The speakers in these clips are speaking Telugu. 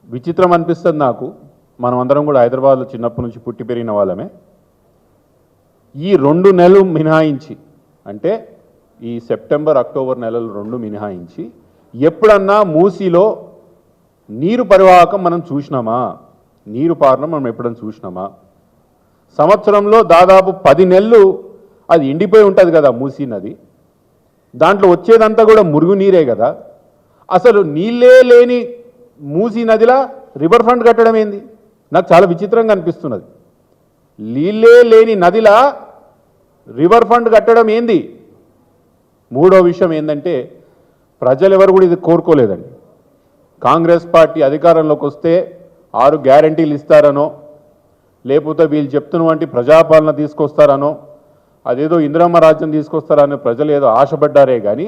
విచిత్రం అనిపిస్తుంది నాకు. మనం అందరం కూడా హైదరాబాద్లో చిన్నప్పటి నుంచి పుట్టి పెరిగిన వాళ్ళమే. ఈ 2 నెలలు మినహాయించి, అంటే ఈ సెప్టెంబర్ అక్టోబర్ నెలలు 2 మినహాయించి ఎప్పుడన్నా మూసీలో నీరు పరివాహకం మనం చూసినామా? నీరు పారడం మనం ఎప్పుడన్నా చూసినామా? సంవత్సరంలో దాదాపు 10 నెలలు అది ఎండిపోయి ఉంటుంది కదా మూసీ నది. దాంట్లో వచ్చేదంతా కూడా మురుగునీరే కదా. అసలు నీళ్ళే లేని మూసీ నదిలా రివర్ ఫ్రంట్ కట్టడం ఏంది? నాకు చాలా విచిత్రంగా అనిపిస్తున్నది. నీళ్ళే లేని నదిలా రివర్ ఫ్రంట్ కట్టడం ఏంది? మూడో విషయం ఏంటంటే, ప్రజలు ఎవరు కూడా ఇది కోరుకోలేదండి. కాంగ్రెస్ పార్టీ అధికారంలోకి వస్తే 6 గ్యారంటీలు ఇస్తారనో, లేకపోతే వీళ్ళు చెప్తున్నటువంటి ప్రజాపాలన తీసుకొస్తారనో, అదేదో ఇందిరమ్మ రాజ్యం తీసుకొస్తారని ప్రజలు ఏదో ఆశపడ్డారే కానీ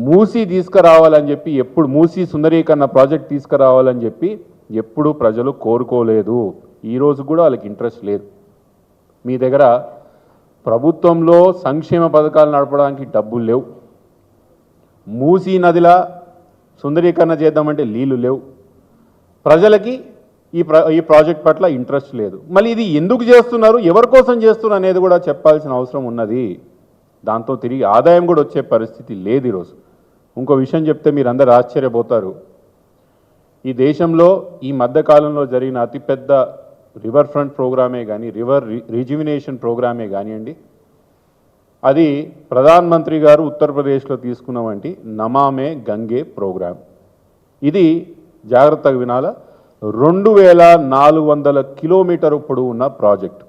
మూసీ తీసుకురావాలని చెప్పి ఎప్పుడు, మూసీ సుందరీకరణ ప్రాజెక్ట్ తీసుకురావాలని చెప్పి ఎప్పుడు ప్రజలు కోరుకోలేదు. ఈరోజు కూడా వాళ్ళకి ఇంట్రెస్ట్ లేదు. మీ దగ్గర ప్రభుత్వంలో సంక్షేమ పథకాలు నడపడానికి డబ్బులు లేవు. మూసీ నదిలా సుందరీకరణ చేద్దామంటే నీళ్లు లేవు. ప్రజలకి ఈ ప్రాజెక్ట్ పట్ల ఇంట్రెస్ట్ లేదు. మళ్ళీ ఇది ఎందుకు చేస్తున్నారు, ఎవరి కోసం చేస్తున్నారు అనేది కూడా చెప్పాల్సిన అవసరం ఉన్నది. దాంతో తిరిగి ఆదాయం కూడా వచ్చే పరిస్థితి లేదు ఈరోజు. ఇంకో విషయం చెప్తే మీరు అందరు ఆశ్చర్యపోతారు. ఈ దేశంలో ఈ మధ్యకాలంలో జరిగిన అతిపెద్ద రివర్ ఫ్రంట్ ప్రోగ్రామే కానీ, రివర్ రిజ్యువినేషన్ ప్రోగ్రామే కానివ్వండి, అది ప్రధానమంత్రి గారు ఉత్తరప్రదేశ్లో తీసుకున్నవంటి నమామే గంగే ప్రోగ్రాం. ఇది జాగ్రత్తగా వినాలా, 2400 కిలోమీటర్ల పొడవు ఉన్న ప్రాజెక్ట్.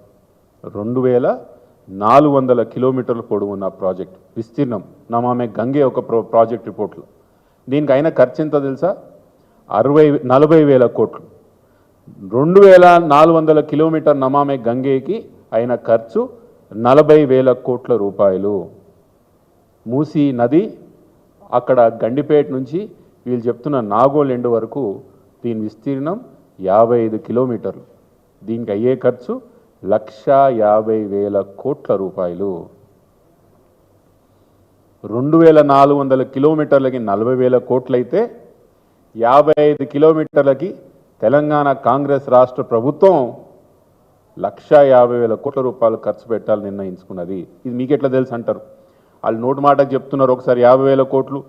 2400 కిలోమీటర్ల పొడవు ఉన్న ప్రాజెక్ట్ విస్తీర్ణం నమామే గంగే ఒక ప్రాజెక్ట్ రిపోర్ట్లో. దీనికి అయిన ఖర్చు ఎంత తెలుసా? 40,000 కోట్లు. 2400 కిలోమీటర్ నమామే గంగేకి అయిన ఖర్చు 40,000 కోట్ల రూపాయలు. మూసీ నది అక్కడ గండిపేట నుంచి వీళ్ళు చెప్తున్న నాగోల్ ఎండ్ వరకు దీని విస్తీర్ణం 55 కిలోమీటర్లు. దీనికి అయ్యే ఖర్చు 1,50,000 కోట్ల రూపాయలు. 2400 కిలోమీటర్లకి 40,000 కోట్లయితే 55 కిలోమీటర్లకి తెలంగాణ కాంగ్రెస్ రాష్ట్ర ప్రభుత్వం 1,50,000 కోట్ల రూపాయలు ఖర్చు పెట్టాలని నిర్ణయించుకున్నది. ఇది మీకెట్లా తెలుసు అంటారు. వాళ్ళు నోటు మాటకు చెప్తున్నారు, ఒకసారి 50,000 కోట్లు,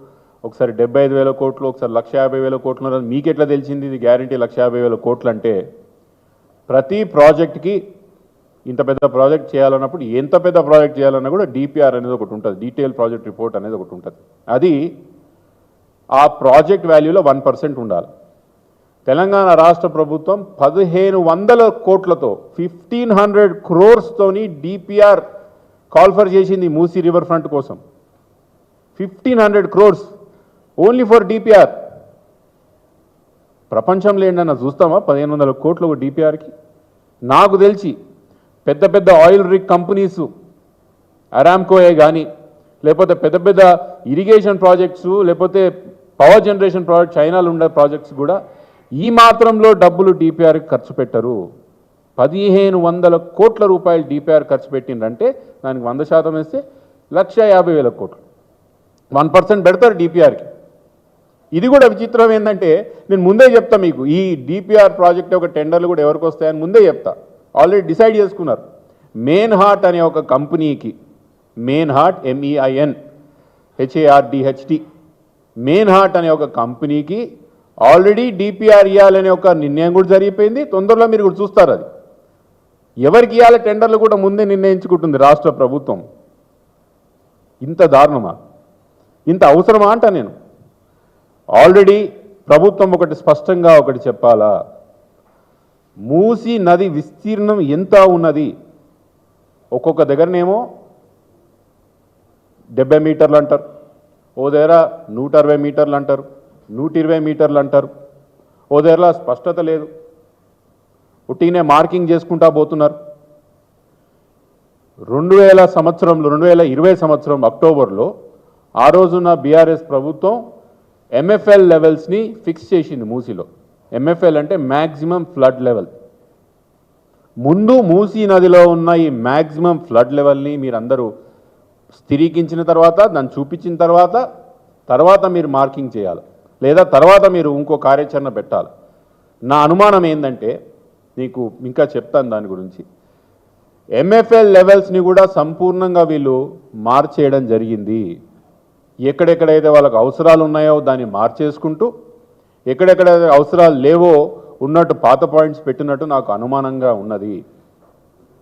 ఒకసారి 75,000 కోట్లు, ఒకసారి 1,50,000 కోట్లు. మీకెట్లా తెలిసింది ఇది గ్యారంటీ 1,50,000 కోట్లు అంటే? ప్రతి ప్రాజెక్ట్కి ఇంత పెద్ద ప్రాజెక్ట్ చేయాలన్నప్పుడు ఎంత పెద్ద ప్రాజెక్ట్ చేయాలన్నా కూడా డిపిఆర్ అనేది ఒకటి ఉంటుంది, డీటెయిల్ ప్రాజెక్ట్ రిపోర్ట్ అనేది ఒకటి ఉంటుంది. అది ఆ ప్రాజెక్ట్ వాల్యూలో 1% ఉండాలి. తెలంగాణ రాష్ట్ర ప్రభుత్వం 1,500 కోట్లతో 1,500 crores-తోని డిపిఆర్ కాల్ఫర్ చేసింది మూసీ రివర్ ఫ్రంట్ కోసం. 1,500 crores ఓన్లీ ఫర్ డిపిఆర్. ప్రపంచంలో ఏంటన్నా చూస్తామా 1,500 కోట్లు ఒక డిపిఆర్కి? నాకు తెలిసి పెద్ద పెద్ద ఆయిల్ రిగ్ కంపెనీసు, అరామ్కోయే కానీ, లేకపోతే పెద్ద పెద్ద ఇరిగేషన్ ప్రాజెక్ట్స్, లేకపోతే పవర్ జనరేషన్ ప్రాజెక్ట్, చైనాలో ఉండే ప్రాజెక్ట్స్ కూడా ఈ మాత్రంలో డబ్బులు డిపిఆర్కి ఖర్చు పెట్టరు. 1,500 కోట్ల రూపాయలు డిపిఆర్ ఖర్చు పెట్టిందంటే దానికి 100% వేస్తే 1,50,000 కోట్లు. 1% పెడతారు డిపిఆర్కి. ఇది కూడా విచిత్రం ఏంటంటే, నేను ముందే చెప్తా మీకు, ఈ డిపిఆర్ ప్రాజెక్ట్ యొక్క టెండర్లు కూడా ఎవరికి వస్తాయని ముందే చెప్తా. ఆల్రెడీ డిసైడ్ చేసుకున్నారు. మెయిన్ హార్ట్ అనే ఒక కంపెనీకి, main heart MEINHARDHT, main heart అనే ఒక కంపెనీకి ఆల్రెడీ డిపిఆర్ ఇవ్వాలనే ఒక నిర్ణయం కూడా జరిగిపోయింది. తొందరలో మీరు కూడా చూస్తారు. అది ఎవరికి ఇవ్వాలి టెండర్లు కూడా ముందే నిర్ణయించుకుంటుంది రాష్ట్ర ప్రభుత్వం. ఇంత దారుణమా, ఇంత అవసరమా అంట నేను. ఆల్రెడీ ప్రభుత్వం ఒకటి స్పష్టంగా ఒకటి చెప్పాలా, మూసీ నది విస్తీర్ణం ఎంత ఉన్నది? ఒక్కొక్క దగ్గరనేమో 70 మీటర్లు అంటారు, ఓ దగ్గర 160 మీటర్లు అంటారు, 120 మీటర్లు అంటారు, ఓ దగ్గర స్పష్టత లేదు, ఉట్టినే మార్కింగ్ చేసుకుంటా పోతున్నారు. 2020 సంవత్సరం అక్టోబర్లో ఆ రోజున బీఆర్ఎస్ ప్రభుత్వం MFL లెవెల్స్ని ఫిక్స్ చేసింది మూసీలో. MFL అంటే మ్యాక్సిమం ఫ్లడ్ లెవెల్. ముందు మూసీ నదిలో ఉన్న ఈ మ్యాక్సిమం ఫ్లడ్ లెవెల్ని మీరందరూ స్థిరీకరించిన తర్వాత, దాన్ని చూపించిన తర్వాత మీరు మార్కింగ్ చేయాలి, లేదా తర్వాత మీరు ఇంకో కార్యాచరణ పెట్టాలి. నా అనుమానం ఏంటంటే నీకు ఇంకా చెప్తాను దాని గురించి. ఎంఎఫ్ఎల్ లెవెల్స్ని కూడా సంపూర్ణంగా వీళ్ళు మార్చేయడం జరిగింది. ఎక్కడెక్కడైతే వాళ్ళకు అవసరాలు ఉన్నాయో దాన్ని మార్చేసుకుంటూ ఎక్కడెక్కడైతే అవసరాలు లేవో ఉన్నట్టు పాత పాయింట్స్ పెట్టినట్టు నాకు అనుమానంగా ఉన్నది.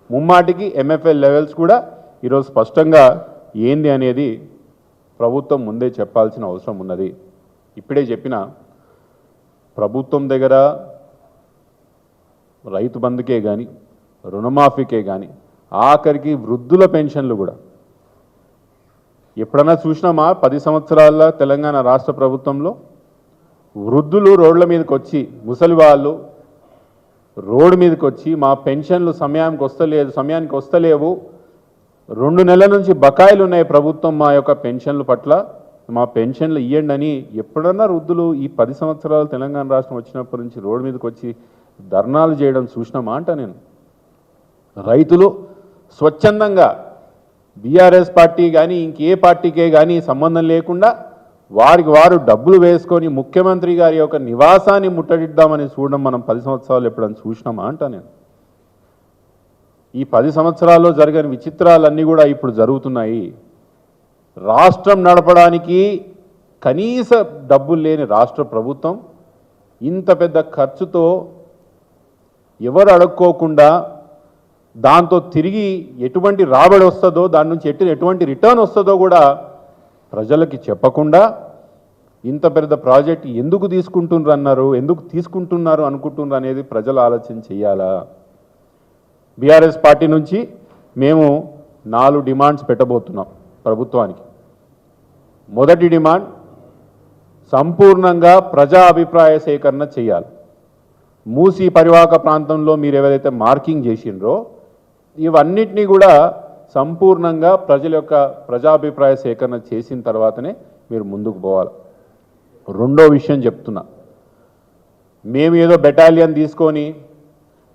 ముమ్మాటికి ఎంఎఫ్ఎల్ లెవెల్స్ కూడా ఈరోజు స్పష్టంగా ఏంది అనేది ప్రభుత్వం ముందే చెప్పాల్సిన అవసరం ఉన్నది. ఇప్పుడే చెప్పిన ప్రభుత్వం దగ్గర రైతు బంధుకే కానీ రుణమాఫీకే కానీ ఆఖరికి వృద్ధుల పెన్షన్లు కూడా ఎప్పుడన్నా చూసినామా 10 సంవత్సరాల తెలంగాణ రాష్ట్ర ప్రభుత్వంలో వృద్ధులు రోడ్ల మీదకి వచ్చి ముసలి వాళ్ళు రోడ్డు మీదకి వచ్చి మా పెన్షన్లు సమయానికి వస్తలేవు 2 నెలల నుంచి బకాయిలు ఉన్నాయి ప్రభుత్వం మా యొక్క పెన్షన్ల పట్ల మా పెన్షన్లు ఇవ్వండి అని ఎప్పుడన్నా వృద్ధులు ఈ 10 సంవత్సరాలు తెలంగాణ రాష్ట్రం వచ్చినప్పటి నుంచి రోడ్డు మీదకి వచ్చి ధర్నాలు చేయడం చూసినామా అంట నేను. రైతులు స్వచ్ఛందంగా బీఆర్ఎస్ పార్టీ కానీ ఇంకే పార్టీకే కానీ సంబంధం లేకుండా వారికి వారు డబ్బులు వేసుకొని ముఖ్యమంత్రి గారి యొక్క నివాసాన్ని ముట్టడిద్దామని చూడడం మనం 10 సంవత్సరాలు ఎప్పుడన్నా చూసినామా అంట నేను. ఈ 10 సంవత్సరాల్లో జరగని విచిత్రాలన్నీ కూడా ఇప్పుడు జరుగుతున్నాయి. రాష్ట్రం నడపడానికి కనీస డబ్బులు లేని రాష్ట్ర ప్రభుత్వం ఇంత పెద్ద ఖర్చుతో ఎవరు అడుక్కోకుండా దాంతో తిరిగి ఎటువంటి రాబడి వస్తుందో దాని నుంచి ఎటువంటి రిటర్న్ వస్తుందో కూడా ప్రజలకి చెప్పకుండా ఇంత పెద్ద ప్రాజెక్ట్ ఎందుకు తీసుకుంటున్నారు అనుకుంటున్నారు అనేది ప్రజలు ఆలోచన చేయాలా. బీఆర్ఎస్ పార్టీ నుంచి మేము 4 డిమాండ్స్ పెట్టబోతున్నాం ప్రభుత్వానికి. మొదటి డిమాండ్ సంపూర్ణంగా ప్రజా అభిప్రాయ సేకరణ చేయాలి. మూసీ పరివాహక ప్రాంతంలో మీరు ఎవరైతే మార్కింగ్ చేసిండ్రో ఇవన్నిటినీ కూడా సంపూర్ణంగా ప్రజల యొక్క ప్రజాభిప్రాయ సేకరణ చేసిన తర్వాతనే మీరు ముందుకు పోవాలి. రెండో విషయం చెప్తున్నా, మేము ఏదో బెటాలియన్ తీసుకొని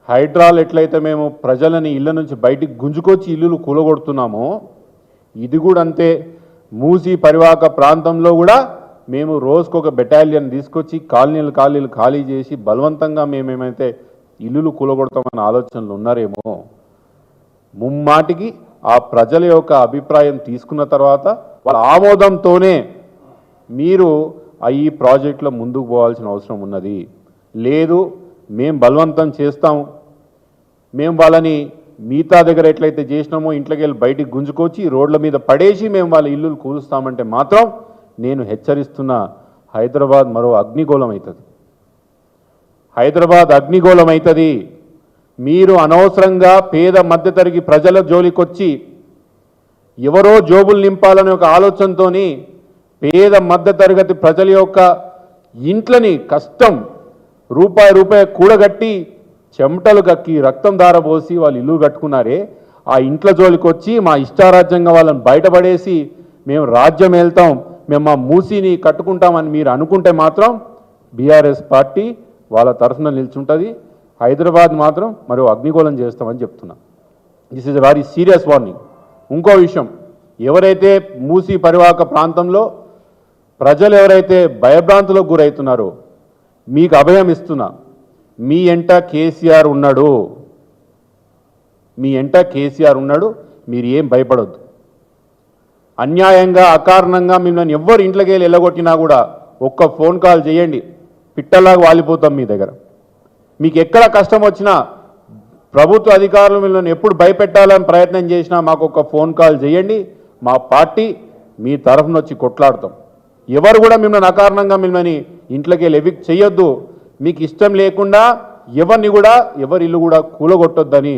హైడ్రాల్ ఎట్లయితే మేము ప్రజలని ఇళ్ళ నుంచి బయటికి గుంజుకొచ్చి ఇల్లులు కూలగొడుతున్నామో ఇది కూడా అంతే. మూసీ పరివాహక ప్రాంతంలో కూడా మేము రోజుకొక బెటాలియన్ తీసుకొచ్చి కాలనీలు ఖాళీ చేసి బలవంతంగా మేమేమైతే ఇల్లులు కూలగొడతామన్న ఆలోచనలు ఉన్నారేమో ముమ్మాటికి ఆ ప్రజల యొక్క అభిప్రాయం తీసుకున్న తర్వాత వాళ్ళ ఆమోదంతోనే మీరు ఈ ప్రాజెక్టులో ముందుకు పోవాల్సిన అవసరం ఉన్నది. లేదు మేము బలవంతం చేస్తాం, మేము వాళ్ళని మిగతా దగ్గర ఎట్లయితే చేసినామో ఇంట్లోకి వెళ్ళి బయటికి గుంజుకొచ్చి రోడ్ల మీద పడేసి మేము వాళ్ళ ఇల్లులు కూలుస్తామంటే మాత్రం నేను హెచ్చరిస్తున్న హైదరాబాద్ మరో అగ్నిగోళం అవుతుంది. హైదరాబాద్ అగ్నిగోళం అవుతుంది. మీరు అనవసరంగా పేద మధ్యతరగతి ప్రజల జోలికొచ్చి ఎవరో జోబులు నింపాలనే ఒక ఆలోచనతో పేద మధ్యతరగతి ప్రజల యొక్క ఇంట్లని కష్టం రూపాయి కూడగట్టి చెమటలు కక్కి రక్తం దారబోసి వాళ్ళు ఇల్లు కట్టుకున్నారే ఆ ఇంట్ల జోలికొచ్చి మా ఇష్టారాజ్యంగా వాళ్ళని బయటపడేసి మేము రాజ్యం వెళ్తాం, మేము మా మూసీని కట్టుకుంటామని మీరు అనుకుంటే మాత్రం బీఆర్ఎస్ పార్టీ వాళ్ళ తరఫున నిల్చుంటుంది. హైదరాబాద్ మాత్రం మరో అగ్నిగోళం చేస్తామని చెప్తున్నా. This is a very serious warning. ఇంకో విషయం, ఎవరైతే మూసీ పరివాహక ప్రాంతంలో ప్రజలు ఎవరైతే భయభ్రాంతులకు గురవుతున్నారో మీకు అభయం ఇస్తున్నా, మీ ఎంట కేసీఆర్ ఉన్నాడు, మీరు ఏం భయపడొద్దు. అన్యాయంగా అకారణంగా మిమ్మల్ని ఎవ్వరు ఇంట్లోకి వెళ్ళి వెళ్ళగొట్టినా కూడా ఒక్క ఫోన్ కాల్ చేయండి, పిట్టలాగా వాలిపోతాం మీ దగ్గర. మీకు ఎక్కడ కష్టం వచ్చినా ప్రభుత్వ అధికారులు మిమ్మల్ని ఎప్పుడు భయపెట్టాలని ప్రయత్నం చేసినా మాకు ఒక ఫోన్ కాల్ చేయండి, మా పార్టీ మీ తరఫున వచ్చి కొట్లాడతాం. ఎవరు కూడా మిమ్మల్ని అకారణంగా మిమ్మల్ని ఇంట్లోకి వెళ్ళి చెయ్యొద్దు. మీకు ఇష్టం లేకుండా ఎవరి ఇల్లు కూడా కూలగొట్టొద్దని